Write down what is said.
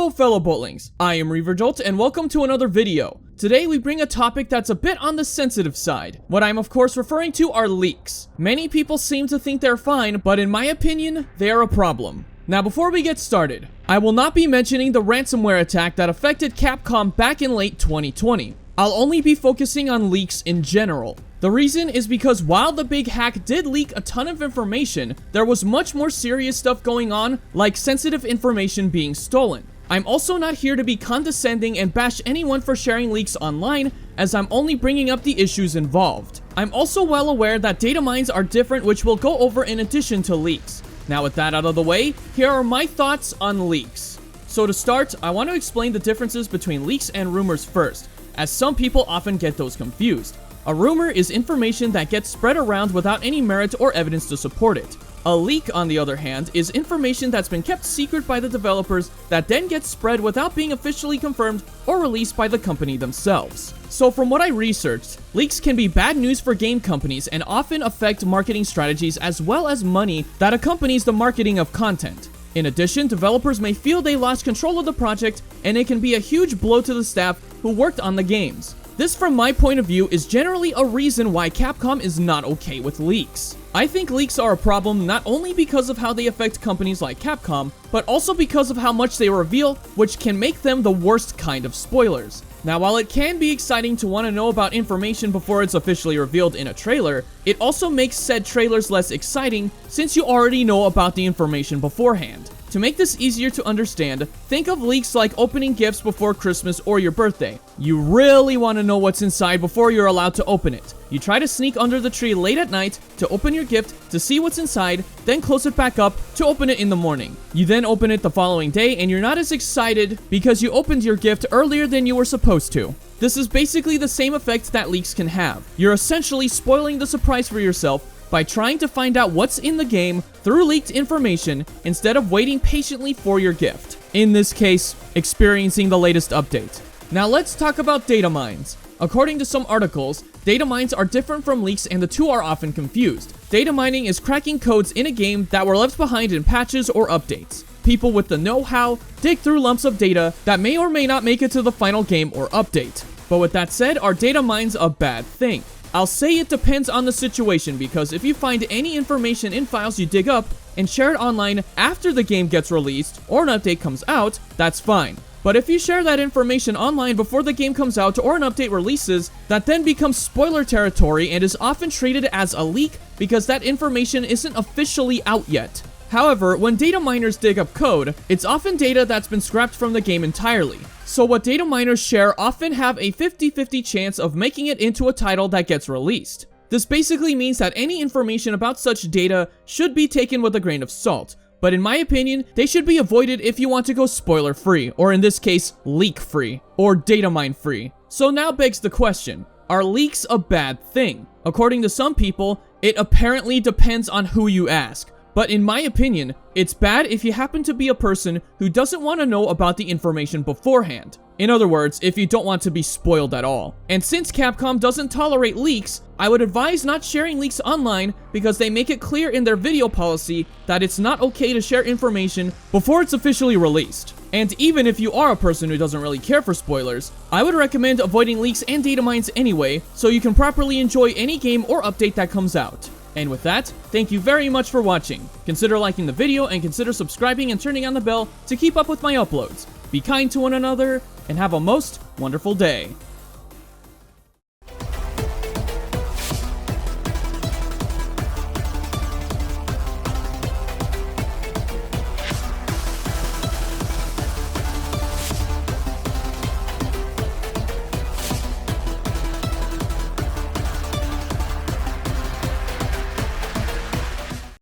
Hello fellow Botlings, I am Reaverjolt and welcome to another video. Today we bring a topic that's a bit on the sensitive side. What I'm of course referring to are leaks. Many people seem to think they're fine, but in my opinion, they are a problem. Now before we get started, I will not be mentioning the ransomware attack that affected Capcom back in late 2020. I'll only be focusing on leaks in general. The reason is because while the big hack did leak a ton of information, there was much more serious stuff going on, like sensitive information being stolen. I'm also not here to be condescending and bash anyone for sharing leaks online, as I'm only bringing up the issues involved. I'm also well aware that data mines are different, which we'll go over in addition to leaks. Now with that out of the way, here are my thoughts on leaks. So to start, I want to explain the differences between leaks and rumors first, as some people often get those confused. A rumor is information that gets spread around without any merit or evidence to support it. A leak, on the other hand, is information that's been kept secret by the developers that then gets spread without being officially confirmed or released by the company themselves. So from what I researched, leaks can be bad news for game companies and often affect marketing strategies as well as money that accompanies the marketing of content. In addition, developers may feel they lost control of the project, and it can be a huge blow to the staff who worked on the games. This, from my point of view, is generally a reason why Capcom is not okay with leaks. I think leaks are a problem not only because of how they affect companies like Capcom, but also because of how much they reveal, which can make them the worst kind of spoilers. Now, while it can be exciting to want to know about information before it's officially revealed in a trailer, it also makes said trailers less exciting since you already know about the information beforehand. To make this easier to understand, think of leaks like opening gifts before Christmas or your birthday. You really want to know what's inside before you're allowed to open it. You try to sneak under the tree late at night to open your gift to see what's inside, then close it back up to open it in the morning. You then open it the following day and you're not as excited because you opened your gift earlier than you were supposed to. This is basically the same effect that leaks can have. You're essentially spoiling the surprise for yourself by trying to find out what's in the game through leaked information instead of waiting patiently for your gift. In this case, experiencing the latest update. Now let's talk about data mines. According to some articles, data mines are different from leaks and the two are often confused. Data mining is cracking codes in a game that were left behind in patches or updates. People with the know-how dig through lumps of data that may or may not make it to the final game or update. But with that said, are data mines a bad thing? I'll say it depends on the situation, because if you find any information in files you dig up and share it online after the game gets released or an update comes out, that's fine. But if you share that information online before the game comes out or an update releases, that then becomes spoiler territory and is often treated as a leak because that information isn't officially out yet. However, when data miners dig up code, it's often data that's been scrapped from the game entirely. So what data miners share often have a 50-50 chance of making it into a title that gets released. This basically means that any information about such data should be taken with a grain of salt, but in my opinion, they should be avoided if you want to go spoiler-free, or in this case, leak-free, or data mine-free. So now begs the question, are leaks a bad thing? According to some people, it apparently depends on who you ask. But in my opinion, it's bad if you happen to be a person who doesn't want to know about the information beforehand. In other words, if you don't want to be spoiled at all. And since Capcom doesn't tolerate leaks, I would advise not sharing leaks online because they make it clear in their video policy that it's not okay to share information before it's officially released. And even if you are a person who doesn't really care for spoilers, I would recommend avoiding leaks and data mines anyway, so you can properly enjoy any game or update that comes out. And with that, thank you very much for watching. Consider liking the video and consider subscribing and turning on the bell to keep up with my uploads. Be kind to one another and have a most wonderful day.